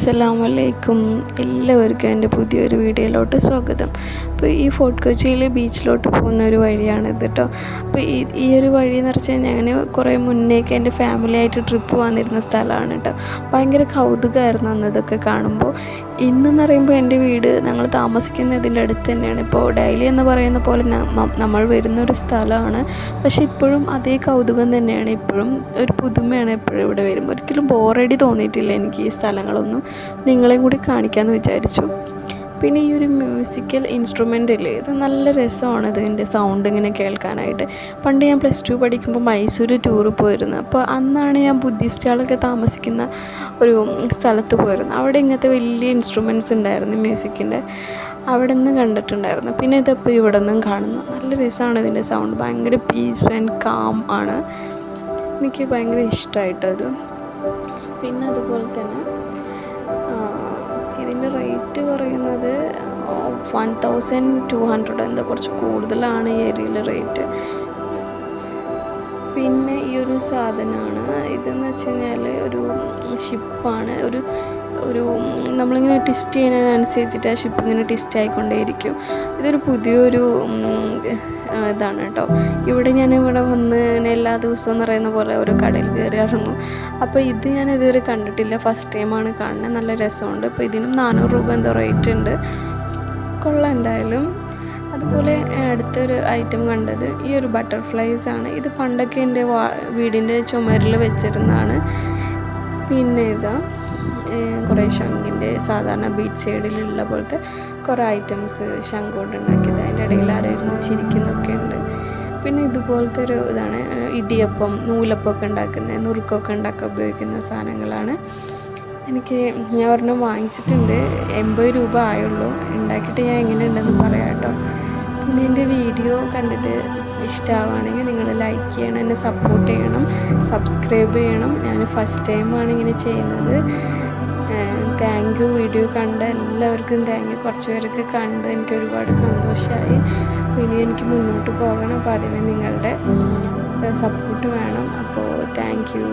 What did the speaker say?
അസ്സലാമലൈക്കും, എല്ലാവർക്കും എൻ്റെ പുതിയൊരു വീഡിയോയിലോട്ട് സ്വാഗതം. അപ്പോൾ ഈ ഫോർട്ട് കൊച്ചിയിലെ ബീച്ചിലോട്ട് പോകുന്ന ഒരു വഴിയാണിത് കേട്ടോ. അപ്പോൾ ഈ ഒരു വഴി എന്ന് വെച്ച് കഴിഞ്ഞാൽ ഞാൻ കുറേ മുന്നേക്ക് എൻ്റെ ഫാമിലി ആയിട്ട് ട്രിപ്പ് വന്നിരുന്ന സ്ഥലമാണ് കേട്ടോ. ഭയങ്കര കൗതുകമായിരുന്നു അന്ന് ഇതൊക്കെ കാണുമ്പോൾ. ഇന്നെന്ന് പറയുമ്പോൾ എൻ്റെ വീട് ഞങ്ങൾ താമസിക്കുന്നതിൻ്റെ അടുത്ത് തന്നെയാണ്. ഇപ്പോൾ ഡെയിലി എന്ന് പറയുന്ന പോലെ നമ്മൾ വരുന്നൊരു സ്ഥലമാണ്. പക്ഷേ ഇപ്പോഴും അതേ കൗതുകം തന്നെയാണ്, ഇപ്പോഴും ഒരു പുതുമയാണ് എപ്പോഴും ഇവിടെ വരുമ്പോൾ. ഒരിക്കലും ബോറടി തോന്നിയിട്ടില്ല എനിക്ക് ഈ സ്ഥലങ്ങളൊന്നും. നിങ്ങളെയും കൂടി കാണിക്കാമെന്ന് വിചാരിച്ചു. പിന്നെ ഈ ഒരു മ്യൂസിക്കൽ ഇൻസ്ട്രുമെൻ്റ് ഇല്ലേ, ഇത് നല്ല രസമാണ് ഇതിൻ്റെ സൗണ്ട് ഇങ്ങനെ കേൾക്കാനായിട്ട്. പണ്ട് ഞാൻ +2 പഠിക്കുമ്പോൾ മൈസൂർ ടൂറ് പോയിരുന്നു. അപ്പോൾ അന്നാണ് ഞാൻ ബുദ്ധിസ്റ്റുകളൊക്കെ താമസിക്കുന്ന ഒരു സ്ഥലത്ത് പോയിരുന്നു. അവിടെ ഇങ്ങനത്തെ വലിയ ഇൻസ്ട്രുമെൻറ്റ്സ് ഉണ്ടായിരുന്നു മ്യൂസിക്കിൻ്റെ. അവിടെ നിന്ന് കണ്ടിട്ടുണ്ടായിരുന്നു. പിന്നെ ഇതിപ്പോൾ ഇവിടെ നിന്നും കാണുന്നു. നല്ല രസമാണ് ഇതിൻ്റെ സൗണ്ട്, ഭയങ്കര പീസ് ആൻഡ് കാം ആണ്. എനിക്ക് ഭയങ്കര ഇഷ്ടമായിട്ടത്. പിന്നെ അതുപോലെ തന്നെ ഇതിൻ്റെ റേറ്റ് പറയുന്നത് 1200, എന്താ കുറച്ച് കൂടുതലാണ് ഈ ഏരിയയിലെ റേറ്റ്. പിന്നെ ഈ ഒരു സാധനമാണ് ഇതെന്ന് വെച്ച് കഴിഞ്ഞാൽ ഒരു ഷിപ്പാണ്. ഒരു നമ്മളിങ്ങനെ ട്വിസ്റ്റ് ചെയ്യുന്നതിനനുസരിച്ചിട്ട് ആ ഷിപ്പ് ഇങ്ങനെ ട്വിസ്റ്റ് ആയിക്കൊണ്ടേയിരിക്കും. ഇതൊരു പുതിയൊരു ഇതാണ് കേട്ടോ. ഇവിടെ വന്ന് എല്ലാ ദിവസവും എന്ന് പറയുന്ന പോലെ ഒരു കടയിൽ കയറി ഇറങ്ങും. അപ്പോൾ ഇത് ഞാൻ ഇതുവരെ കണ്ടിട്ടില്ല, ഫസ്റ്റ് ടൈമാണ് കാണുന്നത്. നല്ല രസമുണ്ട്. ഇപ്പോൾ ഇതിനും 400 രൂപ എന്തോ റേറ്റ് ഉണ്ട്. കൊള്ളാം എന്തായാലും. അതുപോലെ അടുത്തൊരു ഐറ്റം കണ്ടത് ഈ ഒരു ബട്ടർഫ്ലൈസ് ആണ്. ഇത് പണ്ടൊക്കെ എൻ്റെ വീടിൻ്റെ ചുമരിൽ വെച്ചിരുന്നതാണ്. പിന്നെ ഇതാ കുറേ ശംഖിൻ്റെ സാധാരണ ബീച്ച് സൈഡിലുള്ള പോലത്തെ കുറേ ഐറ്റംസ് ശംഖ് കൊണ്ട് ഉണ്ടാക്കിയത്. അതിൻ്റെ ഇടയിൽ ആരായിരുന്നു ചിരിക്കുന്നൊക്കെ ഉണ്ട്. പിന്നെ ഇതുപോലത്തെ ഒരു ഇതാണ് ഇടിയപ്പം, നൂലപ്പമൊക്കെ ഉണ്ടാക്കുന്നത്, നുറുക്കൊക്കെ ഉണ്ടാക്കാൻ ഉപയോഗിക്കുന്ന സാധനങ്ങളാണ്. ഞാൻ ഒരെണ്ണം വാങ്ങിച്ചിട്ടുണ്ട്. 80 രൂപ ആയുള്ളൂ. ഉണ്ടാക്കിയിട്ട് ഞാൻ എങ്ങനെയുണ്ടെന്ന് പറയാം കേട്ടോ. പിന്നെ എൻ്റെ വീഡിയോ കണ്ടിട്ട് ഇഷ്ടമാവുകയാണെങ്കിൽ നിങ്ങൾ ലൈക്ക് ചെയ്യണം, എന്നെ സപ്പോർട്ട് ചെയ്യണം, സബ്സ്ക്രൈബ് ചെയ്യണം. ഞാൻ ഫസ്റ്റ് ടൈമാണ് ഇങ്ങനെ ചെയ്യുന്നത്. Thank you. വീഡിയോ കണ്ട എല്ലാവർക്കും താങ്ക് യു. കുറച്ച് പേരൊക്കെ കണ്ടു, എനിക്ക് ഒരുപാട് സന്തോഷമായി. പിന്നെ എനിക്ക് മുന്നോട്ട് പോകണം. അപ്പോൾ അതിന് നിങ്ങളുടെ സപ്പോർട്ട് വേണം. അപ്പോൾ താങ്ക് യു.